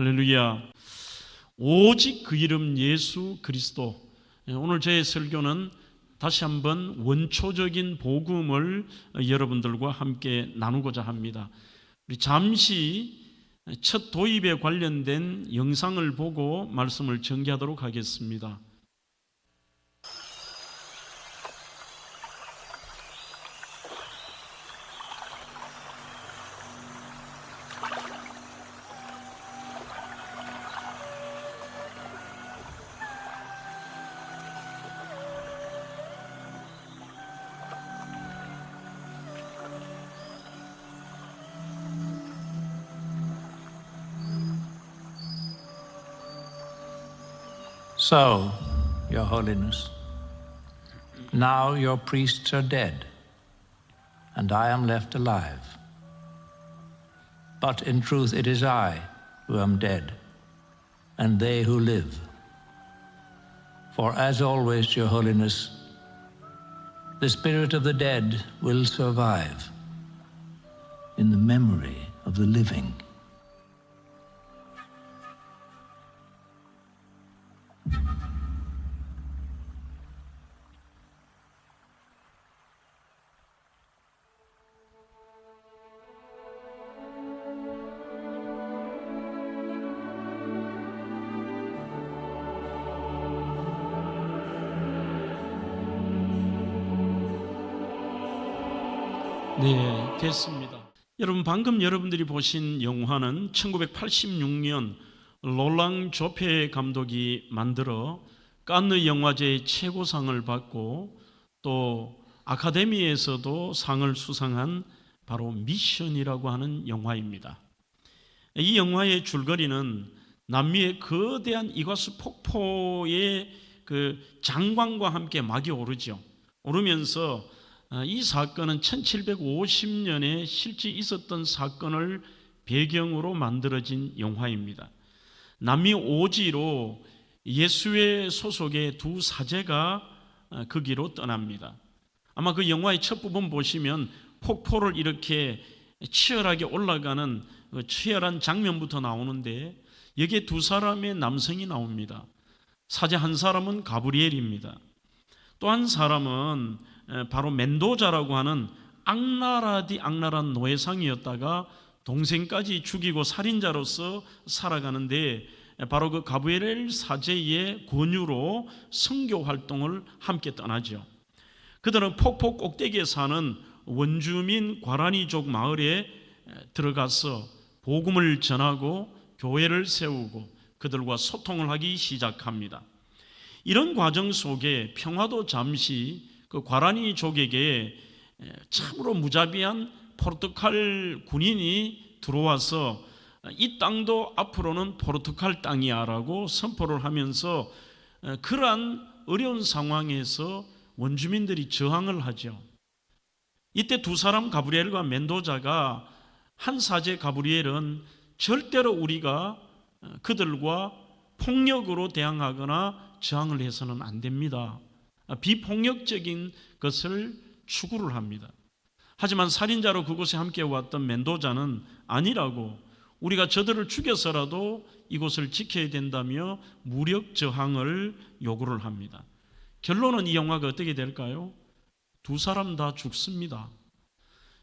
할렐루야. 오직 그 이름 예수 그리스도. 오늘 제 설교는 다시 한번 원초적인 복음을 여러분들과 함께 나누고자 합니다. 우리 잠시 첫 도입에 관련된 영상을 보고 말씀을 전개하도록 하겠습니다. So, Your Holiness, now your priests are dead, and I am left alive. But in truth it is I who am dead, and they who live. For as always, Your Holiness, the spirit of the dead will survive in the memory of the living. 네, 됐습니다. 여러분, 방금 여러분들이 보신 영화는 1986년 롤랑 조페 감독이 만들어 칸느 영화제의 최고상을 받고 또 아카데미에서도 상을 수상한 바로 미션이라고 하는 영화입니다. 이 영화의 줄거리는 남미의 거대한 이과수 폭포의 그 장관과 함께 막이 오르죠. 오르면서 이 사건은 1750년에 실제 있었던 사건을 배경으로 만들어진 영화입니다. 남미 오지로 예수의 소속의 두 사제가 거기로 떠납니다. 아마 그 영화의 첫 부분 보시면 폭포를 이렇게 치열하게 올라가는 치열한 장면부터 나오는데 여기에 두 사람의 남성이 나옵니다. 사제 한 사람은 가브리엘입니다. 또 한 사람은 바로 멘도자라고 하는 악랄한 노예상이었다가 동생까지 죽이고 살인자로서 살아가는데 바로 그 가브리엘 사제의 권유로 선교 활동을 함께 떠나죠. 그들은 폭포 꼭대기에 사는 원주민 과라니족 마을에 들어가서 복음을 전하고 교회를 세우고 그들과 소통을 하기 시작합니다. 이런 과정 속에 평화도 잠시 그 과라니족에게 참으로 무자비한 포르투갈 군인이 들어와서 이 땅도 앞으로는 포르투갈 땅이야 라고 선포를 하면서 그러한 어려운 상황에서 원주민들이 저항을 하죠. 이때 두 사람 가브리엘과 멘도자가 한 사제 가브리엘은 절대로 우리가 그들과 폭력으로 대항하거나 저항을 해서는 안 됩니다. 비폭력적인 것을 추구를 합니다. 하지만 살인자로 그곳에 함께 왔던 멘도자는 아니라고 우리가 저들을 죽여서라도 이곳을 지켜야 된다며 무력 저항을 요구를 합니다. 결론은 이 영화가 어떻게 될까요? 두 사람 다 죽습니다.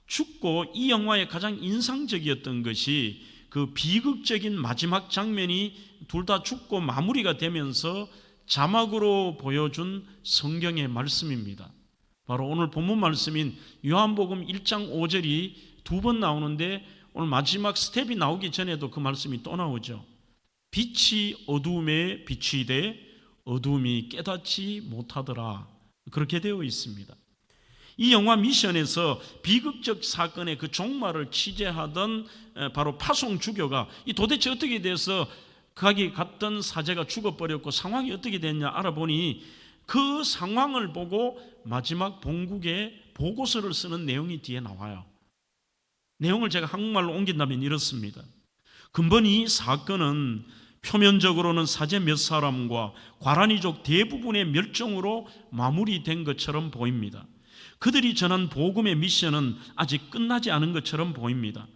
죽고 이 영화의 가장 인상적이었던 것이 그 비극적인 마지막 장면이 둘 다 죽고 마무리가 되면서 자막으로 보여준 성경의 말씀입니다. 바로 오늘 본문 말씀인 요한복음 1장 5절이 두 번 나오는데 오늘 마지막 스텝이 나오기 전에도 그 말씀이 또 나오죠. 빛이 어두움에 비추이되 어두움이 깨닫지 못하더라. 그렇게 되어 있습니다. 이 영화 미션에서 비극적 사건의 그 종말을 취재하던 바로 파송 주교가 이 도대체 어떻게 돼서 거기 갔던 사제가 죽어버렸고 상황이 어떻게 됐냐 알아보니 그 상황을 보고 마지막 본국에 보고서를 쓰는 내용이 뒤에 나와요. 내용을 제가 한국말로 옮긴다면 이렇습니다. 근본이 이 사건은 표면적으로는 사제 몇 사람과 과라니족 대부분의 멸종으로 마무리된 것처럼 보입니다. 그들이 전한 복음의 미션은 아직 끝나지 않은 것처럼 보입니다.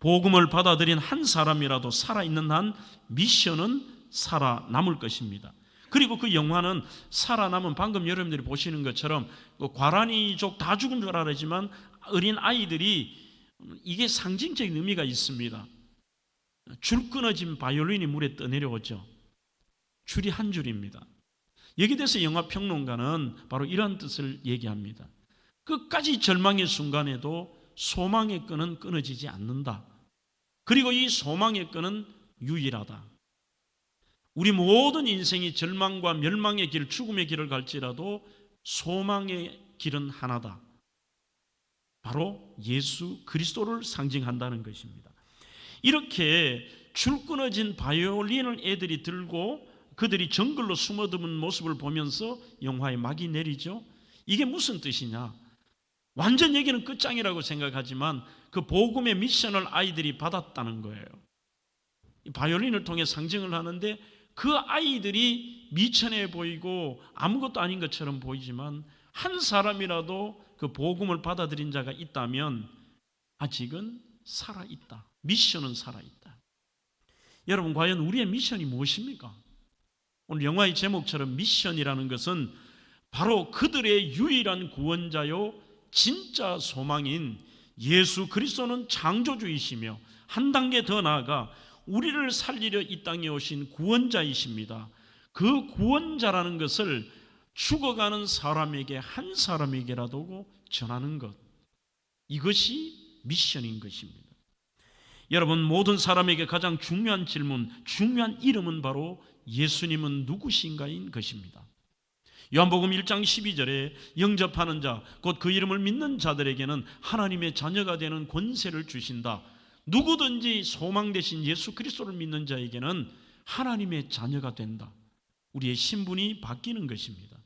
복음을 받아들인 한 사람이라도 살아있는 한 미션은 살아남을 것입니다. 그리고 그 영화는 살아남은, 방금 여러분들이 보시는 것처럼 과란이족 다 죽은 줄 알았지만 어린 아이들이, 이게 상징적인 의미가 있습니다. 줄 끊어진 바이올린이 물에 떠내려오죠. 줄이 한 줄입니다. 여기 대해서 영화 평론가는 바로 이런 뜻을 얘기합니다. 끝까지 절망의 순간에도 소망의 끈은 끊어지지 않는다. 그리고 이 소망의 끈은 유일하다. 우리 모든 인생이 절망과 멸망의 길, 죽음의 길을 갈지라도 소망의 길은 하나다. 바로 예수 그리스도를 상징한다는 것입니다. 이렇게 줄 끊어진 바이올린을 애들이 들고 그들이 정글로 숨어드는 모습을 보면서 영화의 막이 내리죠. 이게 무슨 뜻이냐? 완전 여기는 끝장이라고 생각하지만 그 복음의 미션을 아이들이 받았다는 거예요. 바이올린을 통해 상징을 하는데 그 아이들이 미천해 보이고 아무것도 아닌 것처럼 보이지만 한 사람이라도 그 복음을 받아들인 자가 있다면 아직은 살아있다. 미션은 살아있다. 여러분, 과연 우리의 미션이 무엇입니까? 오늘 영화의 제목처럼 미션이라는 것은 바로 그들의 유일한 구원자요 진짜 소망인 예수 그리스도는 창조주이시며 한 단계 더 나아가 우리를 살리려 이 땅에 오신 구원자이십니다. 그 구원자라는 것을 죽어가는 사람에게, 한 사람에게라도 전하는 것, 이것이 미션인 것입니다. 여러분, 모든 사람에게 가장 중요한 질문, 중요한 이름은 바로 예수님은 누구신가인 것입니다. 요한복음 1장 12절에 영접하는 자, 곧 그 이름을 믿는 자들에게는 하나님의 자녀가 되는 권세를 주신다. 누구든지 소망 되신 예수 그리스도를 믿는 자에게는 하나님의 자녀가 된다. 우리의 신분이 바뀌는 것입니다.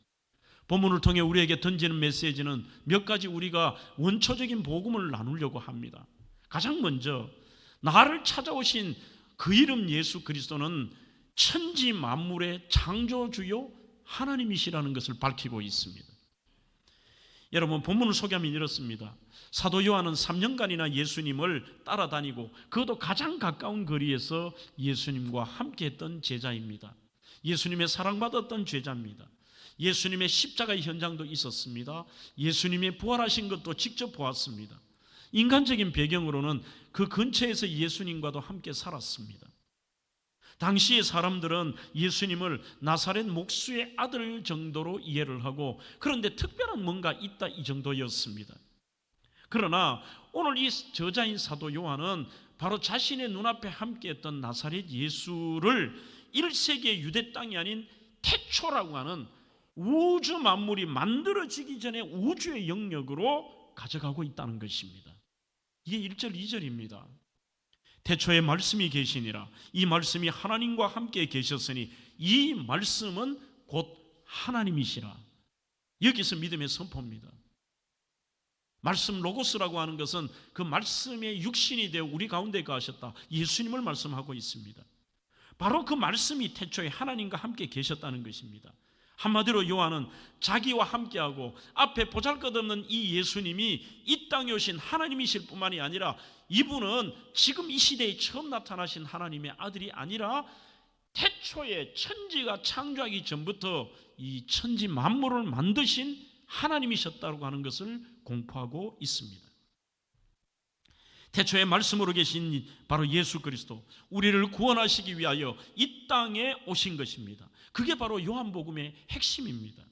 본문을 통해 우리에게 던지는 메시지는 몇 가지 우리가 원초적인 복음을 나누려고 합니다. 가장 먼저 나를 찾아오신 그 이름 예수 그리스도는 천지 만물의 창조주요 하나님이시라는 것을 밝히고 있습니다. 여러분, 본문을 소개하면 이렇습니다. 사도 요한은 3년간이나 예수님을 따라다니고 그것도 가장 가까운 거리에서 예수님과 함께했던 제자입니다. 예수님의 사랑받았던 제자입니다. 예수님의 십자가의 현장도 있었습니다. 예수님의 부활하신 것도 직접 보았습니다. 인간적인 배경으로는 그 근처에서 예수님과도 함께 살았습니다. 당시의 사람들은 예수님을 나사렛 목수의 아들 정도로 이해를 하고, 그런데 특별한 뭔가 있다 이 정도였습니다. 그러나 오늘 이 저자인 사도 요한은 바로 자신의 눈앞에 함께했던 나사렛 예수를 1세기의 유대 땅이 아닌 태초라고 하는 우주 만물이 만들어지기 전에 우주의 영역으로 가져가고 있다는 것입니다. 이게 1절 2절입니다. 태초에 말씀이 계시니라. 이 말씀이 하나님과 함께 계셨으니 이 말씀은 곧 하나님이시라. 여기서 믿음의 선포입니다. 말씀 로고스라고 하는 것은 그 말씀의 육신이 되어 우리 가운데 거하셨다. 예수님을 말씀하고 있습니다. 바로 그 말씀이 태초에 하나님과 함께 계셨다는 것입니다. 한마디로 요한은 자기와 함께하고 앞에 보잘것없는 이 예수님이 이 땅에 오신 하나님이실 뿐만이 아니라 이분은 지금 이 시대에 처음 나타나신 하나님의 아들이 아니라 태초에 천지가 창조하기 전부터 이 천지 만물을 만드신 하나님이셨다고 하는 것을 공포하고 있습니다. 태초에 말씀으로 계신 바로 예수 그리스도, 우리를 구원하시기 위하여 이 땅에 오신 것입니다. 그게 바로 요한복음의 핵심입니다.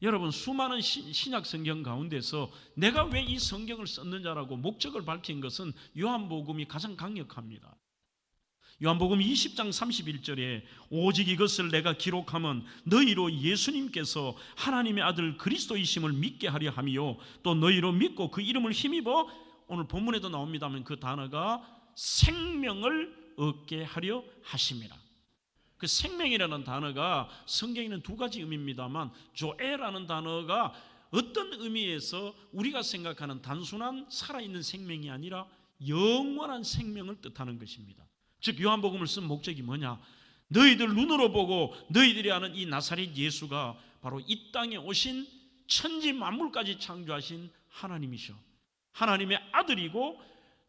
여러분, 수많은 신약 성경 가운데서 내가 왜 이 성경을 썼느냐라고 목적을 밝힌 것은 요한복음이 가장 강력합니다. 요한복음 20장 31절에 오직 이것을 내가 기록하면 너희로 예수님께서 하나님의 아들 그리스도이심을 믿게 하려 함이요 또 너희로 믿고 그 이름을 힘입어, 오늘 본문에도 나옵니다만 그 단어가 생명을 얻게 하려 하심이라. 그 생명이라는 단어가 성경에는 두 가지 의미입니다만 조에라는 단어가 어떤 의미에서 우리가 생각하는 단순한 살아있는 생명이 아니라 영원한 생명을 뜻하는 것입니다. 즉 요한복음을 쓴 목적이 뭐냐? 너희들 눈으로 보고 너희들이 아는 이 나사렛 예수가 바로 이 땅에 오신 천지 만물까지 창조하신 하나님이셔. 하나님의 아들이고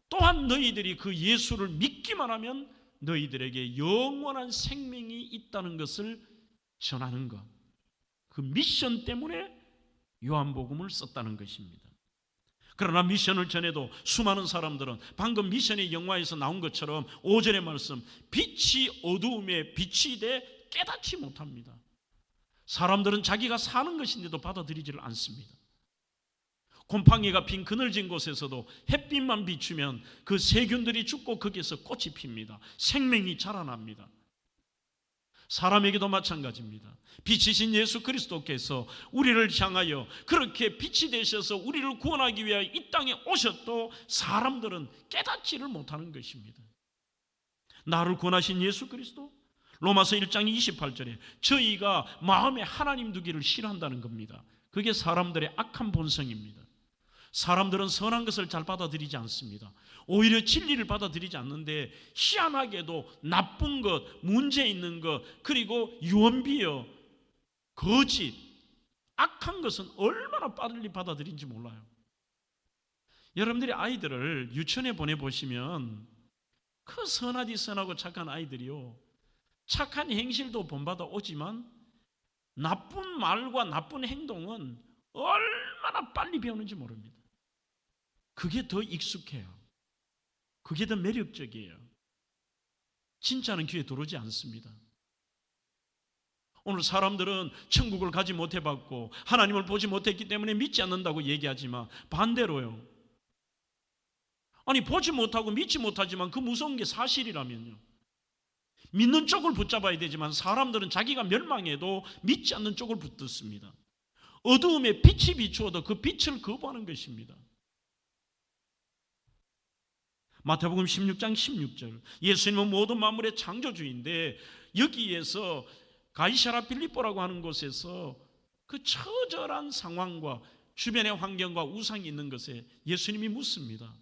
또한 너희들이 그 예수를 믿기만 하면 너희들에게 영원한 생명이 있다는 것을 전하는 것. 그 미션 때문에 요한복음을 썼다는 것입니다. 그러나 미션을 전해도 수많은 사람들은 방금 미션의 영화에서 나온 것처럼 5절의 말씀, 빛이 어두움에 빛이 돼 깨닫지 못합니다. 사람들은 자기가 사는 것인데도 받아들이지를 않습니다. 곰팡이가 핀 그늘진 곳에서도 햇빛만 비추면 그 세균들이 죽고 거기에서 꽃이 핍니다. 생명이 자라납니다. 사람에게도 마찬가지입니다. 빛이신 예수 그리스도께서 우리를 향하여 그렇게 빛이 되셔서 우리를 구원하기 위하여 이 땅에 오셨도 사람들은 깨닫지를 못하는 것입니다. 나를 구원하신 예수 그리스도, 로마서 1장 28절에 저희가 마음에 하나님 두기를 싫어한다는 겁니다. 그게 사람들의 악한 본성입니다. 사람들은 선한 것을 잘 받아들이지 않습니다. 오히려 진리를 받아들이지 않는데 희한하게도 나쁜 것, 문제 있는 것, 그리고 유언비어, 거짓, 악한 것은 얼마나 빨리 받아들인지 몰라요. 여러분들이 아이들을 유치원에 보내보시면 그 선하디 선하고 착한 아이들이요, 착한 행실도 본받아 오지만 나쁜 말과 나쁜 행동은 얼마나 빨리 배우는지 모릅니다. 그게 더 익숙해요. 그게 더 매력적이에요. 진짜는 귀에 들어오지 않습니다. 오늘 사람들은 천국을 가지 못해봤고 하나님을 보지 못했기 때문에 믿지 않는다고 얘기하지만 반대로요. 아니, 보지 못하고 믿지 못하지만 그 무서운 게 사실이라면요, 믿는 쪽을 붙잡아야 되지만 사람들은 자기가 멸망해도 믿지 않는 쪽을 붙듭니다. 어두움에 빛이 비추어도 그 빛을 거부하는 것입니다. 마태복음 16장 16절, 예수님은 모든 만물의 창조주인데 여기에서 가이사랴 빌립보라고 하는 곳에서 그 처절한 상황과 주변의 환경과 우상이 있는 것에 예수님이 묻습니다.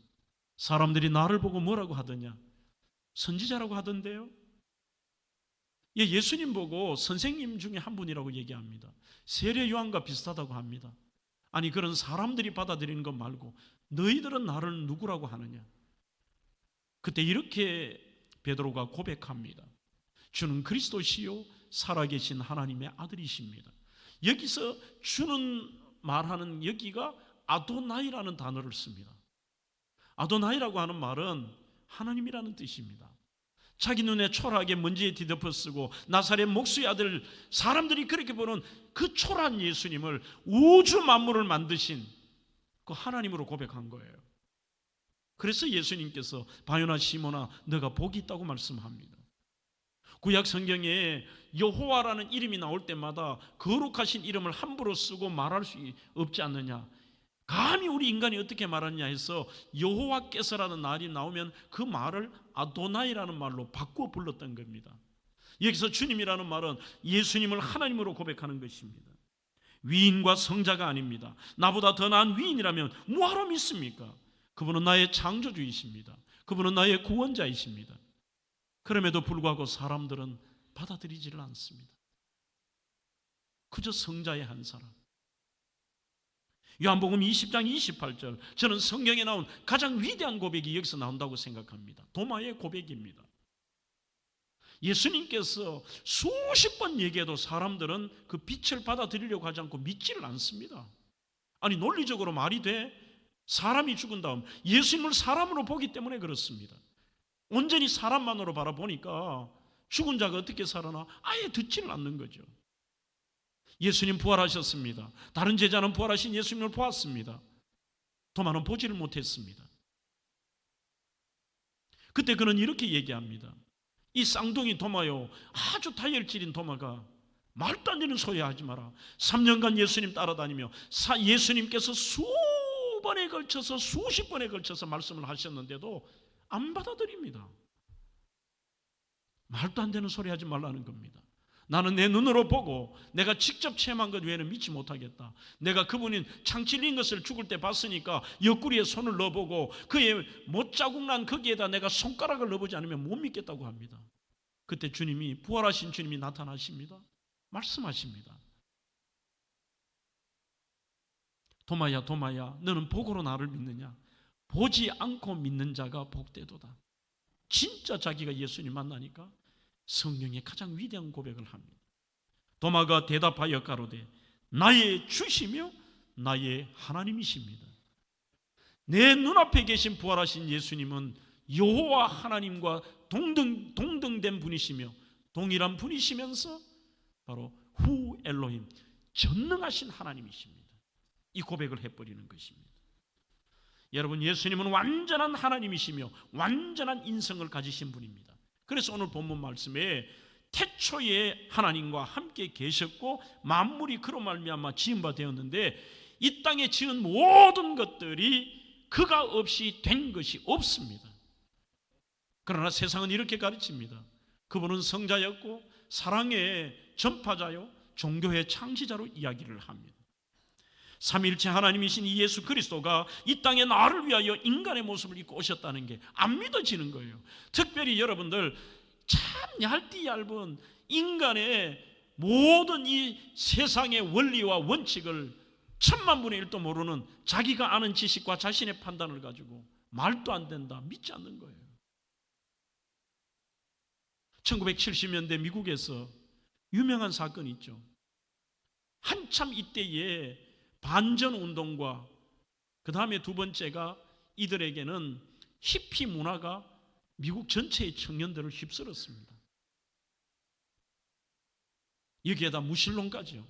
사람들이 나를 보고 뭐라고 하더냐? 선지자라고 하던데요. 예수님 보고 선생님 중에 한 분이라고 얘기합니다. 세례 요한과 비슷하다고 합니다. 아니, 그런 사람들이 받아들이는 것 말고 너희들은 나를 누구라고 하느냐? 그때 이렇게 베드로가 고백합니다. 주는 그리스도시요 살아계신 하나님의 아들이십니다. 여기서 주는 말하는 여기가 아도나이라는 단어를 씁니다. 아도나이라고 하는 말은 하나님이라는 뜻입니다. 자기 눈에 초라하게 먼지에 뒤덮어 쓰고 나사렛 목수의 아들, 사람들이 그렇게 보는 그 초라한 예수님을 우주 만물을 만드신 그 하나님으로 고백한 거예요. 그래서 예수님께서 바요나 시몬아 너가 복이 있다고 말씀합니다. 구약 성경에 여호와라는 이름이 나올 때마다 거룩하신 이름을 함부로 쓰고 말할 수 없지 않느냐, 감히 우리 인간이 어떻게 말하느냐 해서 여호와께서라는 말이 나오면 그 말을 아도나이라는 말로 바꾸어 불렀던 겁니다. 여기서 주님이라는 말은 예수님을 하나님으로 고백하는 것입니다. 위인과 성자가 아닙니다. 나보다 더 나은 위인이라면 뭐하러 믿습니까? 그분은 나의 창조주이십니다. 그분은 나의 구원자이십니다. 그럼에도 불구하고 사람들은 받아들이지를 않습니다. 그저 성자의 한 사람. 요한복음 20장 28절, 저는 성경에 나온 가장 위대한 고백이 여기서 나온다고 생각합니다. 도마의 고백입니다. 예수님께서 수십 번 얘기해도 사람들은 그 빛을 받아들이려고 하지 않고 믿지를 않습니다. 아니, 논리적으로 말이 돼? 사람이 죽은 다음 예수님을 사람으로 보기 때문에 그렇습니다. 온전히 사람만으로 바라보니까 죽은 자가 어떻게 살아나? 아예 듣지를 않는 거죠. 예수님 부활하셨습니다. 다른 제자는 부활하신 예수님을 보았습니다. 도마는 보지를 못했습니다. 그때 그는 이렇게 얘기합니다. 이 쌍둥이 도마요, 아주 다혈질인 도마가 말도 안 되는 소리 하지 마라. 3년간 예수님 따라다니며 예수님께서 수번에 걸쳐서 수십 번에 걸쳐서 말씀을 하셨는데도 안 받아들입니다. 말도 안 되는 소리 하지 말라는 겁니다. 나는 내 눈으로 보고 내가 직접 체험한 것 외에는 믿지 못하겠다. 내가 그분인 창찔린 것을 죽을 때 봤으니까 옆구리에 손을 넣어보고 그의 못자국 난 거기에다 내가 손가락을 넣어보지 않으면 못 믿겠다고 합니다. 그때 주님이, 부활하신 주님이 나타나십니다. 말씀하십니다. 도마야 도마야, 너는 복으로 나를 믿느냐? 보지 않고 믿는 자가 복되도다. 진짜 자기가 예수님 만나니까 성령의 가장 위대한 고백을 합니다. 도마가 대답하여 가로되 나의 주시며 나의 하나님이십니다. 내 눈앞에 계신 부활하신 예수님은 여호와 하나님과 동등된 분이시며 동일한 분이시면서 바로 후 엘로힘, 전능하신 하나님이십니다. 이 고백을 해버리는 것입니다. 여러분, 예수님은 완전한 하나님이시며 완전한 인성을 가지신 분입니다. 그래서 오늘 본문 말씀에 태초에 하나님과 함께 계셨고 만물이 그로 말미암아 지은 바 되었는데 이 땅에 지은 모든 것들이 그가 없이 된 것이 없습니다. 그러나 세상은 이렇게 가르칩니다. 그분은 성자였고 사랑의 전파자요 종교의 창시자로 이야기를 합니다. 삼위일체 하나님이신 이 예수 그리스도가 이 땅에 나를 위하여 인간의 모습을 입고 오셨다는 게 안 믿어지는 거예요. 특별히 여러분들 참 얇디 얇은 인간의 모든 이 세상의 원리와 원칙을 1000만 분의 1도 모르는 자기가 아는 지식과 자신의 판단을 가지고 말도 안 된다, 믿지 않는 거예요. 1970년대 미국에서 유명한 사건이 있죠. 한참 이때에 반전운동과 그 다음에 두 번째가 이들에게는 히피 문화가 미국 전체의 청년들을 휩쓸었습니다. 여기에다 무신론까지요.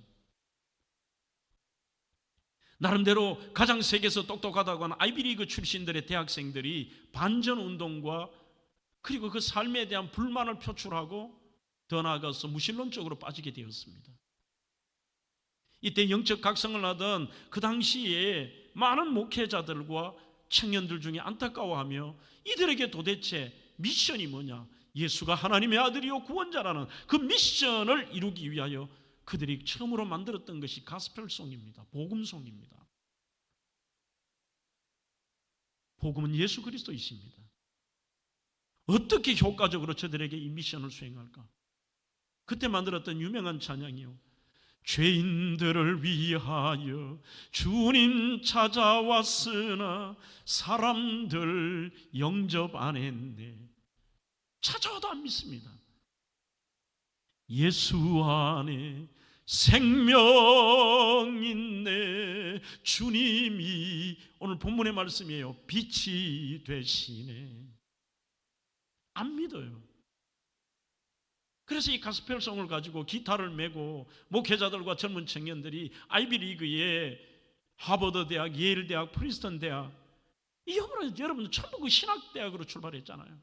나름대로 가장 세계에서 똑똑하다고 하는 아이비리그 출신들의 대학생들이 반전운동과 그리고 그 삶에 대한 불만을 표출하고 더 나아가서 무신론 쪽으로 빠지게 되었습니다. 이때 영적 각성을 하던 그 당시에 많은 목회자들과 청년들 중에 안타까워하며 이들에게 도대체 미션이 뭐냐, 예수가 하나님의 아들이요 구원자라는 그 미션을 이루기 위하여 그들이 처음으로 만들었던 것이 가스펠송입니다. 복음송입니다. 복음은 예수 그리스도이십니다. 어떻게 효과적으로 저들에게 이 미션을 수행할까? 그때 만들었던 유명한 찬양이요, 죄인들을 위하여 주님 찾아왔으나 사람들 영접 안 했네. 찾아와도 안 믿습니다. 예수 안에 생명 있네. 주님이, 오늘 본문의 말씀이에요, 빛이 되시네. 안 믿어요. 그래서 이 가스펠송을 가지고 기타를 메고 목회자들과 젊은 청년들이 아이비리그에 하버드 대학, 예일 대학, 프린스턴 대학, 이 여러분들 전부 그 신학대학으로 출발했잖아요.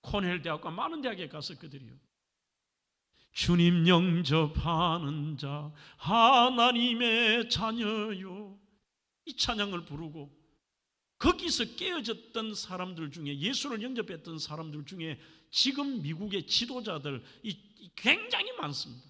코넬 대학과 많은 대학에 가서 그들이요, 주님 영접하는 자 하나님의 자녀요, 이 찬양을 부르고 거기서 깨어졌던 사람들 중에, 예수를 영접했던 사람들 중에 지금 미국의 지도자들 굉장히 많습니다.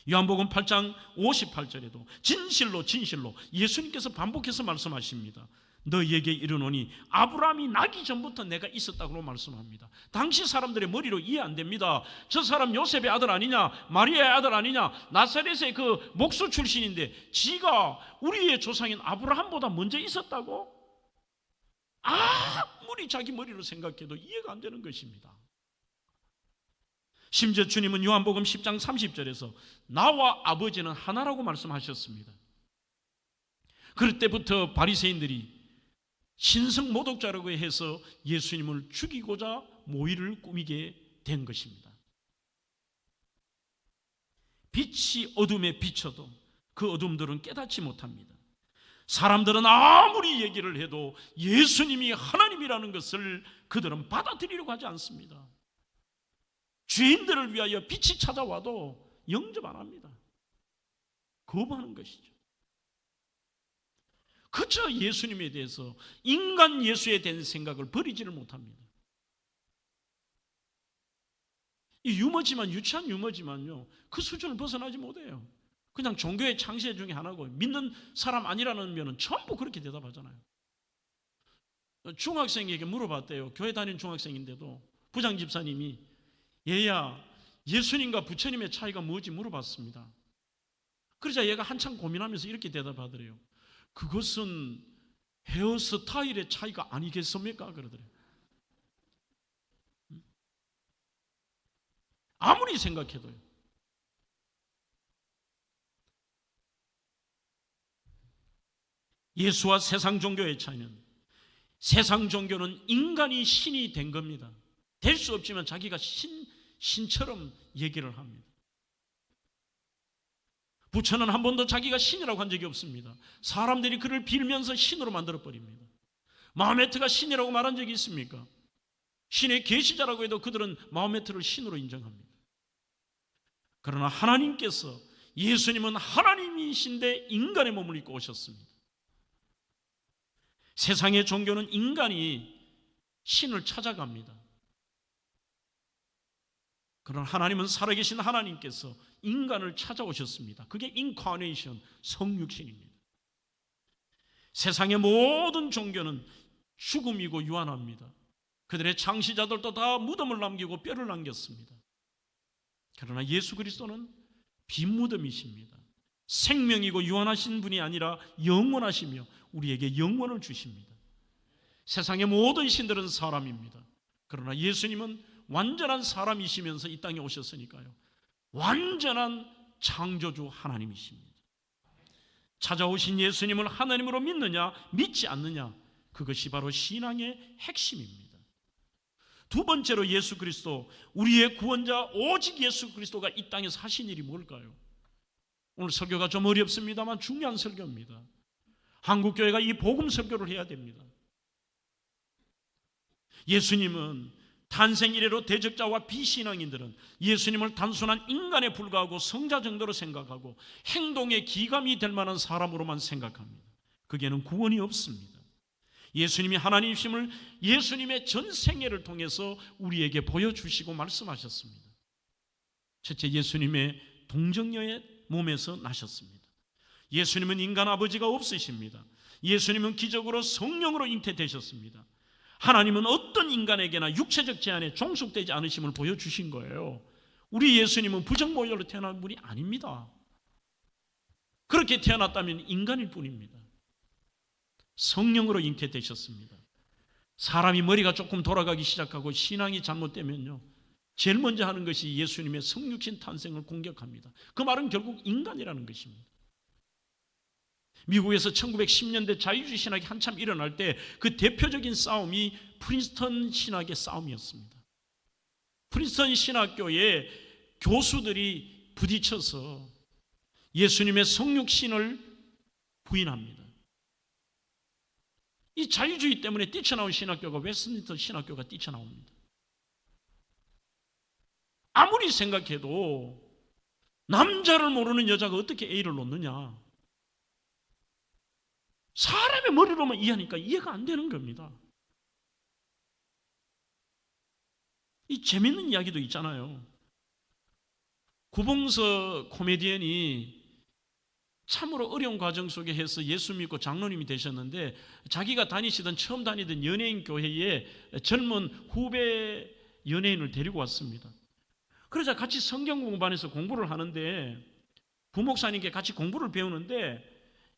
요한복음 8장 58절에도 진실로 진실로 예수님께서 반복해서 말씀하십니다. 너희에게 이르노니 아브라함이 나기 전부터 내가 있었다고 말씀합니다. 당시 사람들의 머리로 이해 안 됩니다. 저 사람 요셉의 아들 아니냐, 마리아의 아들 아니냐, 나사렛의 그 목수 출신인데 지가 우리의 조상인 아브라함보다 먼저 있었다고? 아무리 자기 머리로 생각해도 이해가 안 되는 것입니다. 심지어 주님은 요한복음 10장 30절에서 나와 아버지는 하나라고 말씀하셨습니다. 그럴 때부터 바리새인들이 신성 모독자라고 해서 예수님을 죽이고자 모의를 꾸미게 된 것입니다. 빛이 어둠에 비춰도 그 어둠들은 깨닫지 못합니다. 사람들은 아무리 얘기를 해도 예수님이 하나님이라는 것을 그들은 받아들이려고 하지 않습니다. 죄인들을 위하여 빛이 찾아와도 영접 안 합니다. 거부하는 것이죠. 그저 예수님에 대해서, 인간 예수에 대한 생각을 버리지를 못합니다. 이 유머지만, 유치한 유머지만요, 그 수준을 벗어나지 못해요. 그냥 종교의 창시 중에 하나고, 믿는 사람 아니라는 면은 전부 그렇게 대답하잖아요. 중학생에게 물어봤대요. 교회 다니는 중학생인데도 부장 집사님이 얘야, 예수님과 부처님의 차이가 뭐지 물어봤습니다. 그러자 얘가 한참 고민하면서 이렇게 대답하더래요. 그것은 헤어스타일의 차이가 아니겠습니까? 그러더래요. 아무리 생각해도요. 예수와 세상 종교의 차이는, 세상 종교는 인간이 신이 된 겁니다. 될 수 없지만 자기가 신처럼 얘기를 합니다. 부처는 한 번도 자기가 신이라고 한 적이 없습니다. 사람들이 그를 빌면서 신으로 만들어버립니다. 마호메트가 신이라고 말한 적이 있습니까? 신의 계시자라고 해도 그들은 마호메트를 신으로 인정합니다. 그러나 하나님께서, 예수님은 하나님이신데 인간의 몸을 입고 오셨습니다. 세상의 종교는 인간이 신을 찾아갑니다. 그러나 하나님은, 살아계신 하나님께서 인간을 찾아오셨습니다. 그게 인카네이션, 성육신입니다. 세상의 모든 종교는 죽음이고 유한합니다. 그들의 창시자들도 다 무덤을 남기고 뼈를 남겼습니다. 그러나 예수 그리스도는 빈 무덤이십니다. 생명이고 유한하신 분이 아니라 영원하시며 우리에게 영원을 주십니다. 세상의 모든 신들은 사람입니다. 그러나 예수님은 완전한 사람이시면서 이 땅에 오셨으니까요, 완전한 창조주 하나님이십니다. 찾아오신 예수님을 하나님으로 믿느냐 믿지 않느냐, 그것이 바로 신앙의 핵심입니다. 두 번째로, 예수 그리스도, 우리의 구원자 오직 예수 그리스도가 이 땅에서 하신 일이 뭘까요? 오늘 설교가 좀 어렵습니다만 중요한 설교입니다. 한국교회가 이 복음 설교를 해야 됩니다. 예수님은 탄생 이래로 대적자와 비신앙인들은 예수님을 단순한 인간에 불과하고 성자 정도로 생각하고 행동의 기감이 될 만한 사람으로만 생각합니다. 거기에는 구원이 없습니다. 예수님이 하나님이심을 예수님의 전 생애를 통해서 우리에게 보여주시고 말씀하셨습니다. 첫째, 예수님의 동정녀의 몸에서 나셨습니다. 예수님은 인간 아버지가 없으십니다. 예수님은 기적으로 성령으로 잉태되셨습니다. 하나님은 어떤 인간에게나 육체적 제한에 종속되지 않으심을 보여주신 거예요. 우리 예수님은 부정모혈로 태어난 분이 아닙니다. 그렇게 태어났다면 인간일 뿐입니다. 성령으로 잉태되셨습니다. 사람이 머리가 조금 돌아가기 시작하고 신앙이 잘못되면요, 제일 먼저 하는 것이 예수님의 성육신 탄생을 공격합니다. 그 말은 결국 인간이라는 것입니다. 미국에서 1910년대 자유주의 신학이 한참 일어날 때 그 대표적인 싸움이 프린스턴 신학의 싸움이었습니다. 프린스턴 신학교의 교수들이 부딪혀서 예수님의 성육신을 부인합니다. 이 자유주의 때문에 뛰쳐나온 신학교가 웨스트민스터 신학교가 뛰쳐나옵니다. 아무리 생각해도 남자를 모르는 여자가 어떻게 A를 놓느냐, 사람의 머리로만 이해하니까 이해가 안 되는 겁니다. 이 재밌는 이야기도 있잖아요. 구봉서 코미디언이 참으로 어려운 과정 속에 해서 예수 믿고 장로님이 되셨는데, 자기가 처음 다니던 연예인 교회에 젊은 후배 연예인을 데리고 왔습니다. 그러자 같이 성경 공부반에서 공부를 하는데, 부목사님께 같이 공부를 배우는데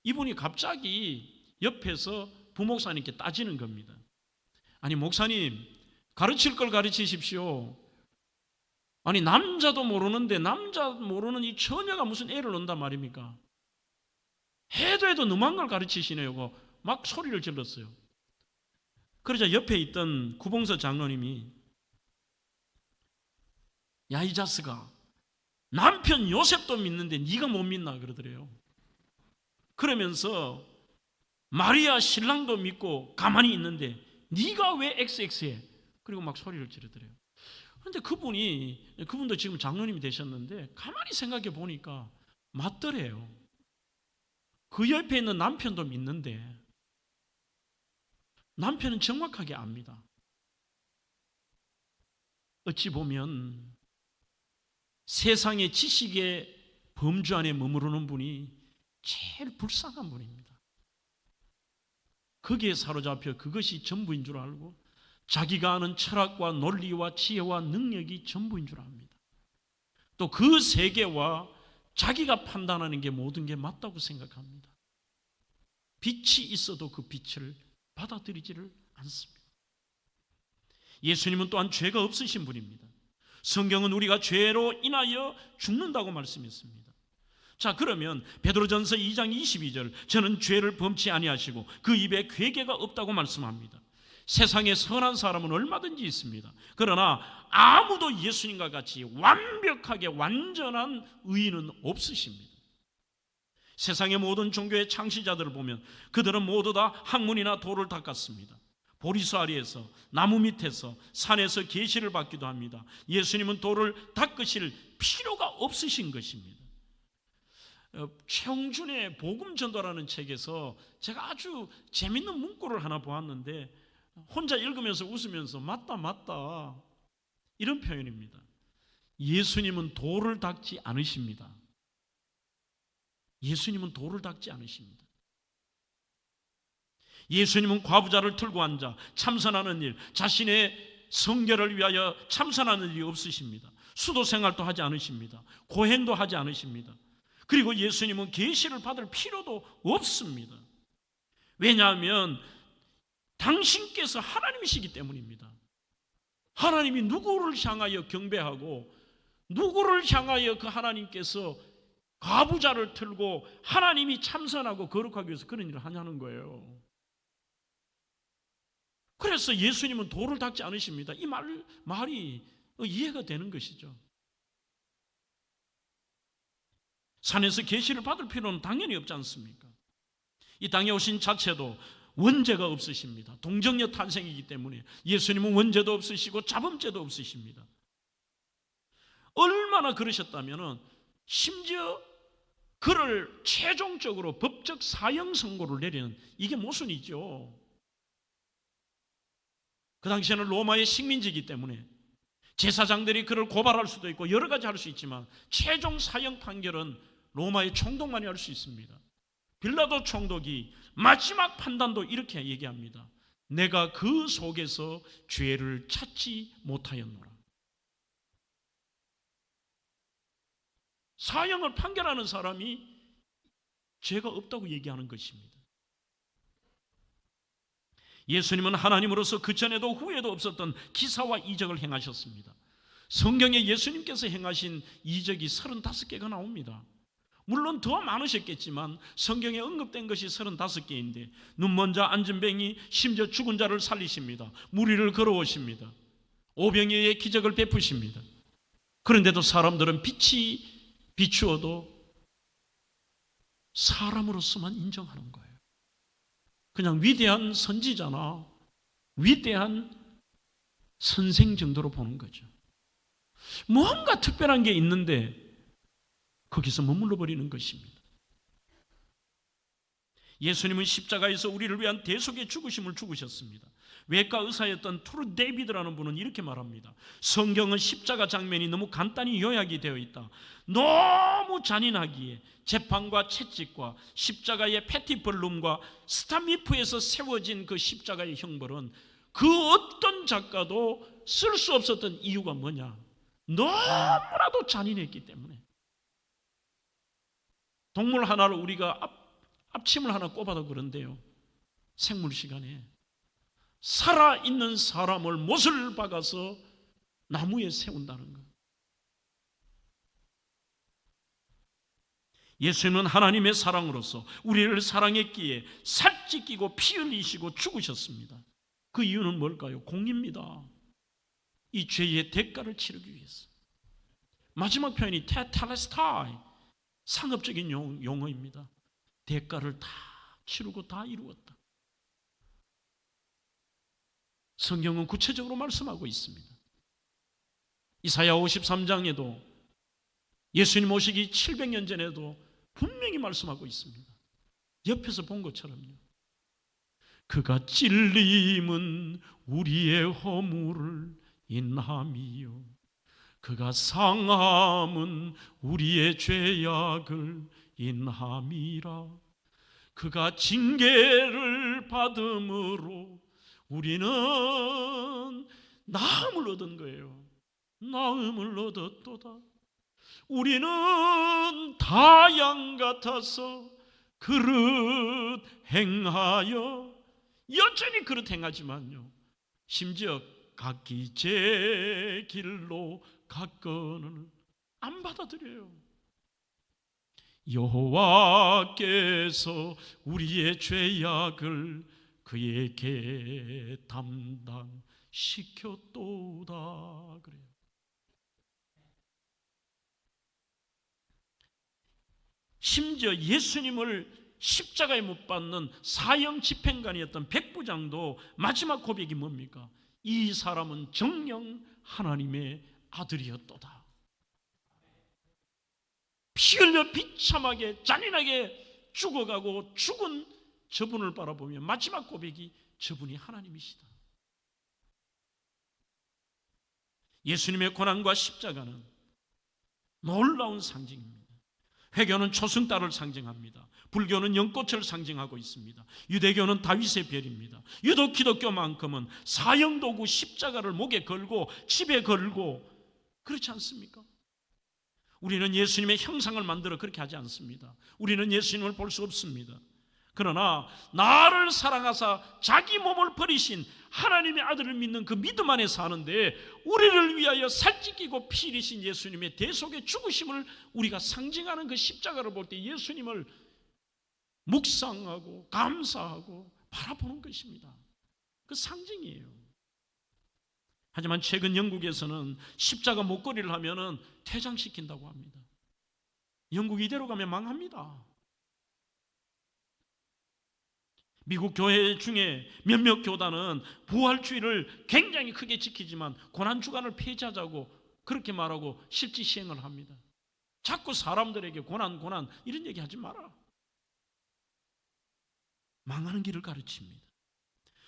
이분이 갑자기 옆에서 부목사님께 따지는 겁니다. 아니 목사님, 가르칠 걸 가르치십시오. 아니 남자도 모르는데 남자 모르는 이 처녀가 무슨 애를 논단 말입니까? 해도 너무한 걸 가르치시네요. 막 소리를 질렀어요. 그러자 옆에 있던 구봉서 장로님이, 야 이 자식아, 남편 요셉도 믿는데 네가 못 믿나 그러더래요. 그러면서 마리아 신랑도 믿고 가만히 있는데 네가 왜 XX해? 그리고 막 소리를 지르더래요. 그런데 그분도 지금 장로님이 되셨는데 가만히 생각해 보니까 맞더래요. 그 옆에 있는 남편도 믿는데 남편은 정확하게 압니다. 어찌 보면 세상의 지식의 범주 안에 머무르는 분이 제일 불쌍한 분입니다. 거기에 사로잡혀 그것이 전부인 줄 알고 자기가 아는 철학과 논리와 지혜와 능력이 전부인 줄 압니다. 또 그 세계와 자기가 판단하는 게 모든 게 맞다고 생각합니다. 빛이 있어도 그 빛을 받아들이지를 않습니다. 예수님은 또한 죄가 없으신 분입니다. 성경은 우리가 죄로 인하여 죽는다고 말씀했습니다. 자, 그러면 베드로전서 2장 22절, 저는 죄를 범치 아니하시고 그 입에 괴계가 없다고 말씀합니다. 세상에 선한 사람은 얼마든지 있습니다. 그러나 아무도 예수님과 같이 완벽하게 완전한 의인은 없으십니다. 세상의 모든 종교의 창시자들을 보면 그들은 모두 다 학문이나 도를 닦았습니다. 보리수 아래에서, 나무 밑에서, 산에서 계시를 받기도 합니다. 예수님은 도를 닦으실 필요가 없으신 것입니다. 최홍준의 복음전도라는 책에서 제가 아주 재밌는 문구를 하나 보았는데, 혼자 읽으면서 웃으면서 맞다 이런 표현입니다. 예수님은 도를 닦지 않으십니다. 예수님은 도를 닦지 않으십니다. 예수님은 과부자를 틀고 앉아 참선하는 일, 자신의 성결을 위하여 참선하는 일이 없으십니다. 수도 생활도 하지 않으십니다. 고행도 하지 않으십니다. 그리고 예수님은 계시를 받을 필요도 없습니다. 왜냐하면 당신께서 하나님이시기 때문입니다. 하나님이 누구를 향하여 경배하고 누구를 향하여 그 하나님께서 과부자를 틀고 하나님이 참선하고 거룩하기 위해서 그런 일을 하냐는 거예요. 그래서 예수님은 도를 닦지 않으십니다. 이 말이 이해가 되는 것이죠. 산에서 계시를 받을 필요는 당연히 없지 않습니까? 이 땅에 오신 자체도 원죄가 없으십니다. 동정녀 탄생이기 때문에 예수님은 원죄도 없으시고 자범죄도 없으십니다. 얼마나 그러셨다면 심지어 그를 최종적으로 법적 사형 선고를 내리는 이게 모순이죠. 그 당시에는 로마의 식민지이기 때문에 제사장들이 그를 고발할 수도 있고 여러 가지 할 수 있지만 최종 사형 판결은 로마의 총독만이 할 수 있습니다. 빌라도 총독이 마지막 판단도 이렇게 얘기합니다. 내가 그 속에서 죄를 찾지 못하였노라. 사형을 판결하는 사람이 죄가 없다고 얘기하는 것입니다. 예수님은 하나님으로서 그전에도 후에도 없었던 기사와 이적을 행하셨습니다. 성경에 예수님께서 행하신 이적이 35개가 나옵니다. 물론 더 많으셨겠지만 성경에 언급된 것이 35개인데 눈먼 자, 앉은 뱅이, 심지어 죽은 자를 살리십니다. 무리를 걸어오십니다. 오병이어의 기적을 베푸십니다. 그런데도 사람들은 빛이 비추어도 사람으로서만 인정하는 거예요. 그냥 위대한 선지자나 위대한 선생 정도로 보는 거죠. 뭔가 특별한 게 있는데 거기서 머물러 버리는 것입니다. 예수님은 십자가에서 우리를 위한 대속의 죽으심을 죽으셨습니다. 외과 의사였던 투르 데이비드라는 분은 이렇게 말합니다. 성경은 십자가 장면이 너무 간단히 요약이 되어 있다. 너무 잔인하기에 재판과 채찍과 십자가의 패티벌룸과 스타미프에서 세워진 그 십자가의 형벌은 그 어떤 작가도 쓸 수 없었던 이유가 뭐냐? 너무나도 잔인했기 때문에. 동물 하나를 우리가 앞침을 하나 꼽아도 그런데요, 생물 시간에 살아있는 사람을 못을 박아서 나무에 세운다는 것. 예수님은 하나님의 사랑으로서 우리를 사랑했기에 살찌끼고 피 흘리시고 죽으셨습니다. 그 이유는 뭘까요? 공입니다. 이 죄의 대가를 치르기 위해서. 마지막 표현이 테텔레스타이, 상업적인 용어입니다. 대가를 다 치르고 다 이루었다. 성경은 구체적으로 말씀하고 있습니다. 이사야 53장에도 예수님 오시기 700년 전에도 분명히 말씀하고 있습니다. 옆에서 본 것처럼요. 그가 찔림은 우리의 허물을 인함이요 그가 상함은 우리의 죄악을 인함이라. 그가 징계를 받음으로 우리는 나음을 얻은 거예요. 나음을 얻었도다. 우리는 다 양 같아서 그릇 행하여, 여전히 그릇 행하지만요, 심지어 각기 제 길로 갔거늘 안 받아들여요. 여호와께서 우리의 죄악을 그에게 담당시켰도다 그래요. 심지어 예수님을 십자가에 못 박는 사형 집행관이었던 백부장도 마지막 고백이 뭡니까? 이 사람은 정녕 하나님의 아들이었도다. 피 흘려 비참하게 잔인하게 죽어가고 죽은 저분을 바라보며 마지막 고백이 저분이 하나님이시다. 예수님의 고난과 십자가는 놀라운 상징입니다. 회교는 초승달을 상징합니다. 불교는 연꽃을 상징하고 있습니다. 유대교는 다윗의 별입니다. 유독 기독교만큼은 사형도구 십자가를 목에 걸고 집에 걸고 그렇지 않습니까? 우리는 예수님의 형상을 만들어 그렇게 하지 않습니다. 우리는 예수님을 볼 수 없습니다. 그러나 나를 사랑하사 자기 몸을 버리신 하나님의 아들을 믿는 그 믿음 안에 사는데, 우리를 위하여 살찌끼고 피 흘리신 예수님의 대속의 죽으심을 우리가 상징하는 그 십자가를 볼 때 예수님을 묵상하고 감사하고 바라보는 것입니다. 그 상징이에요. 하지만 최근 영국에서는 십자가 목걸이를 하면은 퇴장시킨다고 합니다. 영국 이대로 가면 망합니다. 미국 교회 중에 몇몇 교단은 부활주의를 굉장히 크게 지키지만 고난주간을 폐지하자고 그렇게 말하고 실제 시행을 합니다. 자꾸 사람들에게 고난 이런 얘기 하지 마라. 망하는 길을 가르칩니다.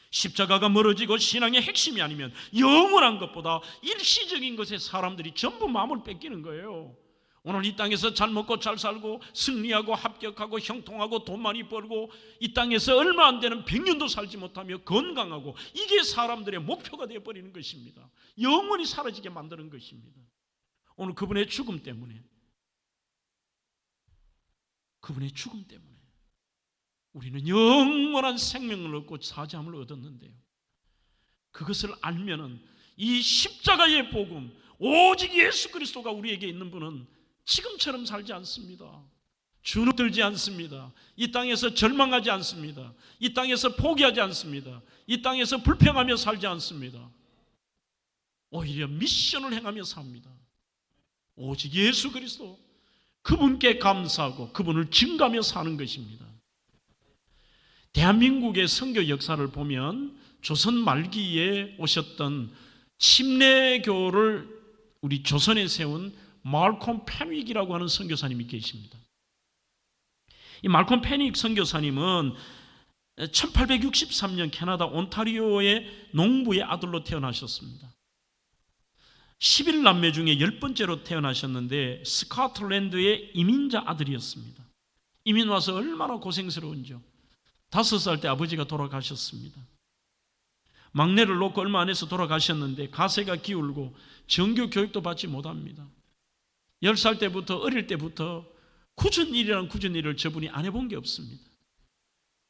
십자가가 멀어지고 신앙의 핵심이 아니면 영원한 것보다 일시적인 것에 사람들이 전부 마음을 뺏기는 거예요. 오늘 이 땅에서 잘 먹고 잘 살고 승리하고 합격하고 형통하고 돈 많이 벌고 이 땅에서 얼마 안 되는 100년도 살지 못하며 건강하고, 이게 사람들의 목표가 되어버리는 것입니다. 영원히 사라지게 만드는 것입니다. 오늘 그분의 죽음 때문에 우리는 영원한 생명을 얻고 사자함을 얻었는데요, 그것을 알면은 이 십자가의 복음, 오직 예수 그리스도가 우리에게 있는 분은 지금처럼 살지 않습니다. 주눅들지 않습니다. 이 땅에서 절망하지 않습니다. 이 땅에서 포기하지 않습니다. 이 땅에서 불평하며 살지 않습니다. 오히려 미션을 행하며 삽니다. 오직 예수 그리스도, 그분께 감사하고 그분을 증가하며 사는 것입니다. 대한민국의 선교 역사를 보면 조선 말기에 오셨던 침례교를 우리 조선에 세운 말콤 패닉이라고 하는 선교사님이 계십니다. 이 말콤 패닉 선교사님은 1863년 캐나다 온타리오의 농부의 아들로 태어나셨습니다. 11남매 중에 10번째로 태어나셨는데 스코틀랜드의 이민자 아들이었습니다. 이민 와서 얼마나 고생스러운지요. 5살 때 아버지가 돌아가셨습니다. 막내를 놓고 얼마 안 해서 돌아가셨는데 가세가 기울고 정규 교육도 받지 못합니다. 10살 때부터, 어릴 때부터 굳은 일을 저분이 안 해본 게 없습니다.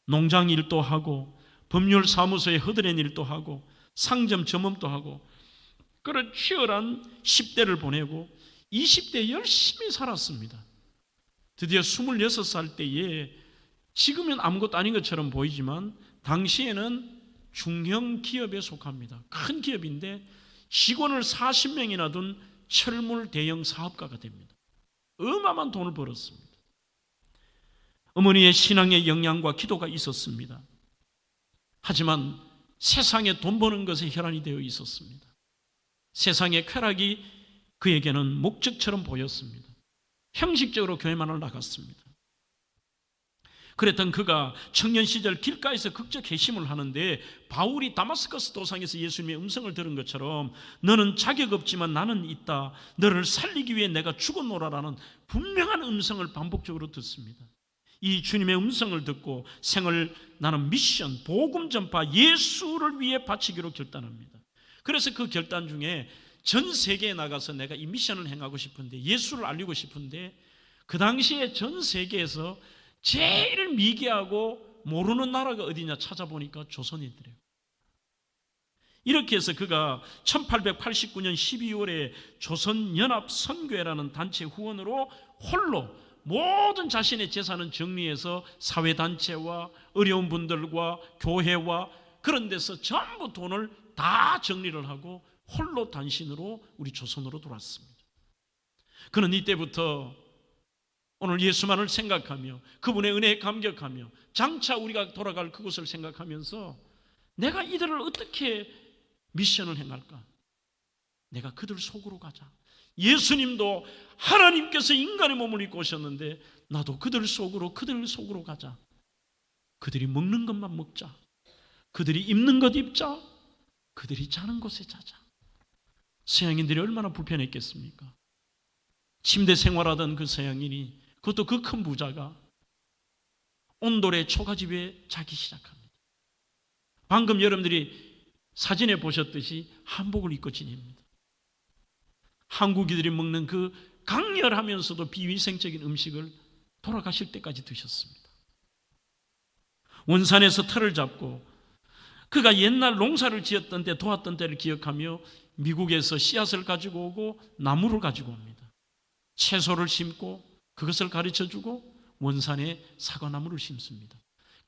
농장 일도 하고 법률 사무소에 허드렛 일도 하고 상점 점업도 하고 그런 치열한 10대를 보내고 20대 열심히 살았습니다. 드디어 26살 때에, 지금은 아무것도 아닌 것처럼 보이지만 당시에는 중형 기업에 속합니다. 큰 기업인데 직원을 40명이나 둔 철물 대형 사업가가 됩니다. 어마어마한 돈을 벌었습니다. 어머니의 신앙의 영향과 기도가 있었습니다. 하지만 세상에 돈 버는 것에 혈안이 되어 있었습니다. 세상의 쾌락이 그에게는 목적처럼 보였습니다. 형식적으로 교회만을 나갔습니다. 그랬던 그가 청년 시절 길가에서 극적 회심을 하는데 바울이 다마스커스 도상에서 예수님의 음성을 들은 것처럼 너는 자격 없지만 나는 있다. 너를 살리기 위해 내가 죽었노라라는 분명한 음성을 반복적으로 듣습니다. 이 주님의 음성을 듣고 생을 나는 미션, 복음 전파, 예수를 위해 바치기로 결단합니다. 그래서 그 결단 중에 전 세계에 나가서 내가 이 미션을 행하고 싶은데, 예수를 알리고 싶은데, 그 당시에 전 세계에서 제일 미개하고 모르는 나라가 어디냐 찾아보니까 조선이더래요. 이렇게 해서 그가 1889년 12월에 조선연합선교회라는 단체 후원으로 홀로 모든 자신의 재산은 정리해서 사회단체와 어려운 분들과 교회와 그런 데서 전부 돈을 다 정리를 하고 홀로 단신으로 우리 조선으로 돌아왔습니다. 그는 이때부터 오늘 예수만을 생각하며 그분의 은혜에 감격하며 장차 우리가 돌아갈 그곳을 생각하면서 내가 이들을 어떻게 미션을 행할까? 내가 그들 속으로 가자. 예수님도 하나님께서 인간의 몸을 입고 오셨는데 나도 그들 속으로 가자. 그들이 먹는 것만 먹자. 그들이 입는 것 입자. 그들이 자는 곳에 자자. 서양인들이 얼마나 불편했겠습니까? 침대 생활하던 그 서양인이, 그것도 그 큰 부자가 온돌의 초가집에 자기 시작합니다. 방금 여러분들이 사진에 보셨듯이 한복을 입고 지냅니다. 한국인들이 먹는 그 강렬하면서도 비위생적인 음식을 돌아가실 때까지 드셨습니다. 원산에서 터를 잡고 그가 옛날 농사를 지었던 때 도왔던 때를 기억하며 미국에서 씨앗을 가지고 오고 나무를 가지고 옵니다. 채소를 심고 그것을 가르쳐주고 원산에 사과나무를 심습니다.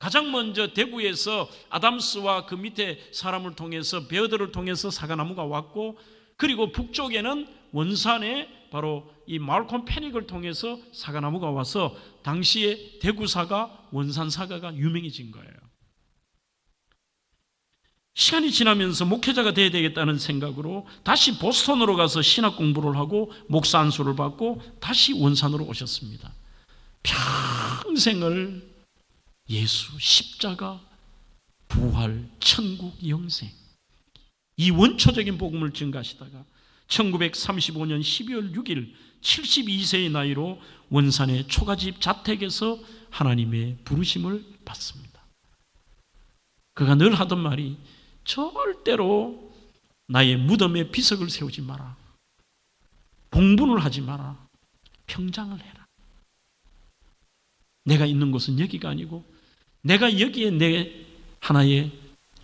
가장 먼저 대구에서 아담스와 그 밑에 사람을 통해서 베어들을 통해서 사과나무가 왔고, 그리고 북쪽에는 원산에 바로 이 말콤 패닉을 통해서 사과나무가 와서 당시에 대구 사과, 원산 사과가 유명해진 거예요. 시간이 지나면서 목회자가 되어야 되겠다는 생각으로 다시 보스턴으로 가서 신학 공부를 하고 목사 안수를 받고 다시 원산으로 오셨습니다. 평생을 예수, 십자가, 부활, 천국, 영생, 이 원초적인 복음을 증가하시다가 1935년 12월 6일 72세의 나이로 원산의 초가집 자택에서 하나님의 부르심을 받습니다. 그가 늘 하던 말이 절대로 나의 무덤에 비석을 세우지 마라. 봉분을 하지 마라. 평장을 해라. 내가 있는 곳은 여기가 아니고 내가 여기에 내 하나의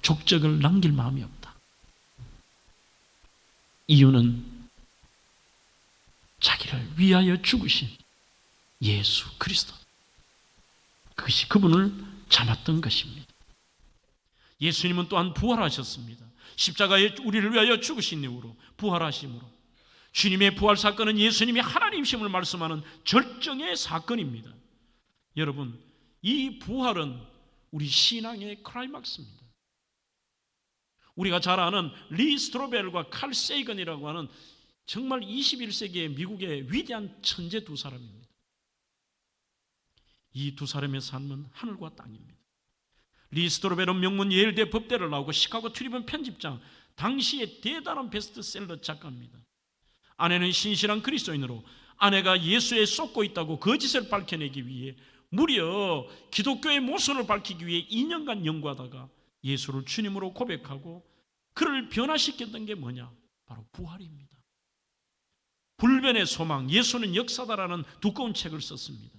족적을 남길 마음이 없다. 이유는 자기를 위하여 죽으신 예수 그리스도, 그것이 그분을 잡았던 것입니다. 예수님은 또한 부활하셨습니다. 십자가에 우리를 위하여 죽으신 이후로 부활하심으로, 주님의 부활 사건은 예수님이 하나님이심을 말씀하는 절정의 사건입니다. 여러분, 이 부활은 우리 신앙의 클라이막스입니다. 우리가 잘 아는 리 스트로벨과 칼 세이건이라고 하는 정말 21세기의 미국의 위대한 천재 두 사람입니다. 이 두 사람의 삶은 하늘과 땅입니다. 리 스트로벨은 명문 예일대 법대를 나오고 시카고 트리뷴 편집장, 당시의 대단한 베스트셀러 작가입니다. 아내는 신실한 그리스도인으로 아내가 예수에 쏟고 있다고 거짓을 밝혀내기 위해 무려 기독교의 모순을 밝히기 위해 2년간 연구하다가 예수를 주님으로 고백하고 그를 변화시켰던 게 뭐냐? 바로 부활입니다. 불변의 소망, 예수는 역사다라는 두꺼운 책을 썼습니다.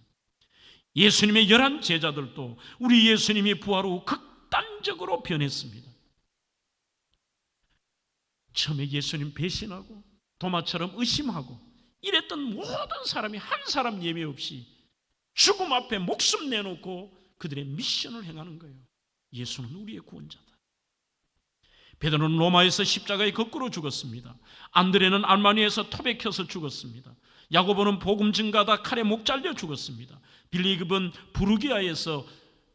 예수님의 11 제자들도 우리 예수님이 부활 후 극단적으로 변했습니다. 처음에 예수님 배신하고 도마처럼 의심하고 이랬던 모든 사람이 한 사람 예외 없이 죽음 앞에 목숨 내놓고 그들의 미션을 행하는 거예요. 예수는 우리의 구원자다. 베드로는 로마에서 십자가에 거꾸로 죽었습니다. 안드레는 알마니에서 톱에 켜서 죽었습니다. 야고보는 복음 증가하다 칼에 목 잘려 죽었습니다. 빌리급은 부르기아에서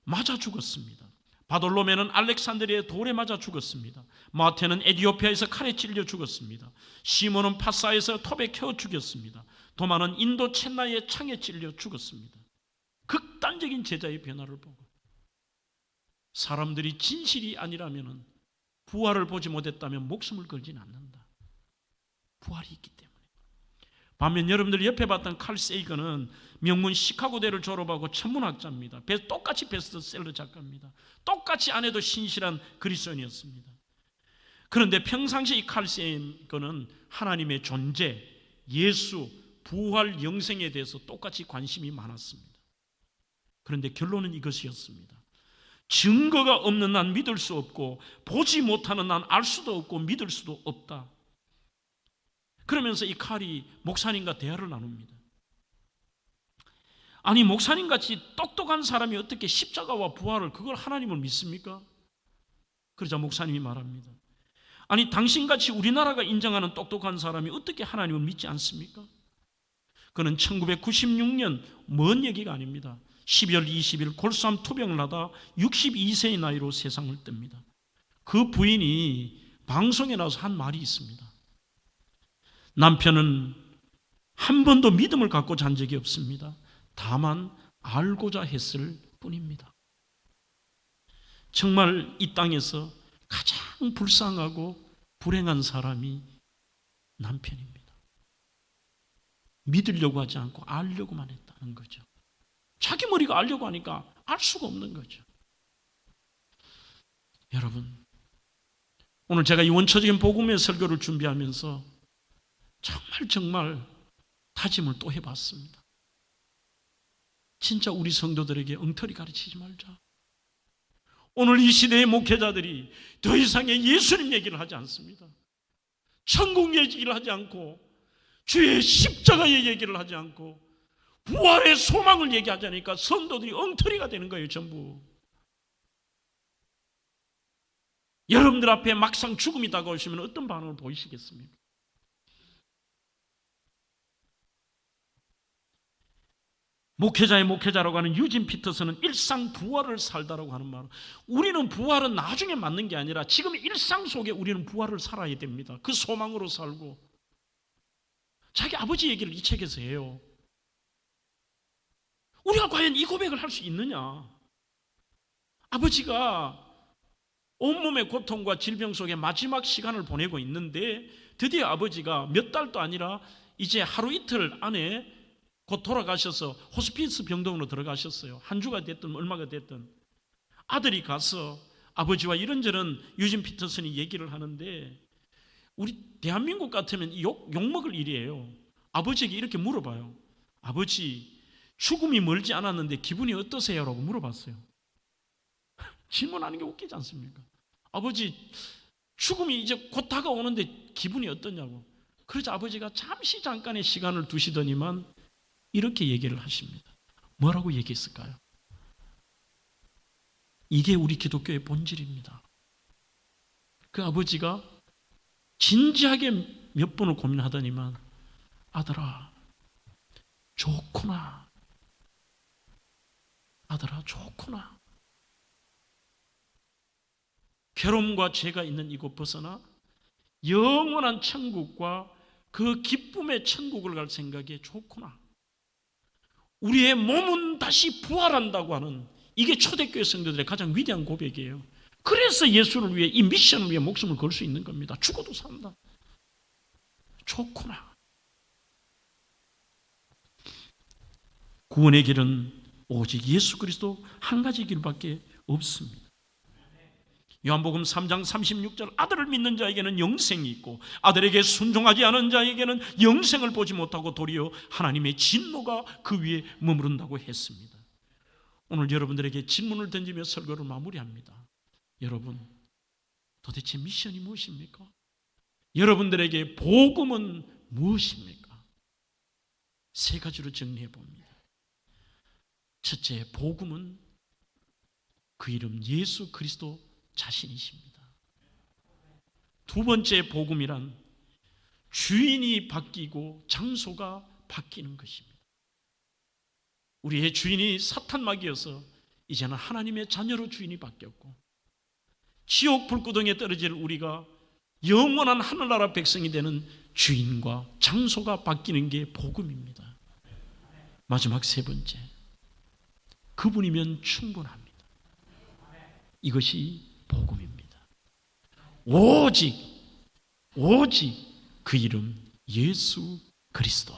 맞아 죽었습니다. 바돌로메는 알렉산드리아의 돌에 맞아 죽었습니다. 마테는 에디오피아에서 칼에 찔려 죽었습니다. 시몬은 파사에서 톱에 켜 죽였습니다. 도마는 인도 첸나이의 창에 찔려 죽었습니다. 극단적인 제자의 변화를 보고 사람들이 진실이 아니라면 부활을 보지 못했다면 목숨을 걸지는 않는다. 부활이 있기 때문에. 반면 여러분들이 옆에 봤던 칼 세이건은 명문 시카고대를 졸업하고 천문학자입니다. 똑같이 베스트셀러 작가입니다. 똑같이 아내도 신실한 그리스도인이었습니다. 그런데 평상시 이 칼 쓰인 거는 하나님의 존재, 예수, 부활, 영생에 대해서 똑같이 관심이 많았습니다. 그런데 결론은 이것이었습니다. 증거가 없는 난 믿을 수 없고 보지 못하는 난 알 수도 없고 믿을 수도 없다. 그러면서 이 칼이 목사님과 대화를 나눕니다. 아니, 목사님같이 똑똑한 사람이 어떻게 십자가와 부활을, 그걸 하나님을 믿습니까? 그러자 목사님이 말합니다. 아니, 당신같이 우리나라가 인정하는 똑똑한 사람이 어떻게 하나님을 믿지 않습니까? 그는 1996년 먼 얘기가 아닙니다. 12월 20일 골수암 투병을 하다 62세의 나이로 세상을 뗍니다. 그 부인이 방송에 나와서 한 말이 있습니다. 남편은 한 번도 믿음을 갖고 잔 적이 없습니다. 다만 알고자 했을 뿐입니다. 정말 이 땅에서 가장 불쌍하고 불행한 사람이 남편입니다. 믿으려고 하지 않고 알려고만 했다는 거죠. 자기 머리가 알려고 하니까 알 수가 없는 거죠. 여러분, 오늘 제가 이 원초적인 복음의 설교를 준비하면서 정말 다짐을 또 해봤습니다. 진짜 우리 성도들에게 엉터리 가르치지 말자. 오늘 이 시대의 목회자들이 더 이상의 예수님 얘기를 하지 않습니다. 천국 얘기를 하지 않고 주의 십자가의 얘기를 하지 않고 부활의 소망을 얘기하지 않으니까 성도들이 엉터리가 되는 거예요. 전부. 여러분들 앞에 막상 죽음이 다가오시면 어떤 반응을 보이시겠습니까? 목회자의 목회자라고 하는 유진 피터슨은 일상 부활을 살다라고 하는 말은, 우리는 부활은 나중에 맞는 게 아니라 지금 일상 속에 우리는 부활을 살아야 됩니다. 그 소망으로 살고. 자기 아버지 얘기를 이 책에서 해요. 우리가 과연 이 고백을 할 수 있느냐? 아버지가 온몸의 고통과 질병 속에 마지막 시간을 보내고 있는데 드디어 아버지가 몇 달도 아니라 이제 하루 이틀 안에 곧 돌아가셔서 호스피스 병동으로 들어가셨어요. 한 주가 됐든 얼마가 됐든. 아들이 가서 아버지와 이런저런 유진 피터슨이 얘기를 하는데, 우리 대한민국 같으면 욕먹을 일이에요. 아버지에게 이렇게 물어봐요. 아버지, 죽음이 멀지 않았는데 기분이 어떠세요? 라고 물어봤어요. 질문하는 게 웃기지 않습니까? 아버지, 죽음이 이제 곧 다가오는데 기분이 어떠냐고. 그러자 아버지가 잠깐의 시간을 두시더니만 이렇게 얘기를 하십니다. 뭐라고 얘기했을까요? 이게 우리 기독교의 본질입니다. 그 아버지가 진지하게 몇 번을 고민하더니만, 아들아, 좋구나. 아들아, 좋구나. 괴로움과 죄가 있는 이곳 벗어나 영원한 천국과 그 기쁨의 천국을 갈 생각에 좋구나. 우리의 몸은 다시 부활한다고 하는, 이게 초대교회 성도들의 가장 위대한 고백이에요. 그래서 예수를 위해, 이 미션을 위해 목숨을 걸 수 있는 겁니다. 죽어도 산다. 좋구나. 구원의 길은 오직 예수 그리스도 한 가지 길밖에 없습니다. 요한복음 3장 36절, 아들을 믿는 자에게는 영생이 있고 아들에게 순종하지 않은 자에게는 영생을 보지 못하고 도리어 하나님의 진노가 그 위에 머무른다고 했습니다. 오늘 여러분들에게 질문을 던지며 설교를 마무리합니다. 여러분, 도대체 미션이 무엇입니까? 여러분들에게 복음은 무엇입니까? 세 가지로 정리해 봅니다. 첫째, 복음은 그 이름 예수 그리스도 자신이십니다. 두 번째, 복음이란 주인이 바뀌고 장소가 바뀌는 것입니다. 우리의 주인이 사탄 마귀여서 이제는 하나님의 자녀로 주인이 바뀌었고, 지옥 불구덩이에 떨어질 우리가 영원한 하늘나라 백성이 되는 주인과 장소가 바뀌는 게 복음입니다. 마지막 세 번째, 그분이면 충분합니다. 이것이 복음입니다. 오직 그 이름 예수 그리스도.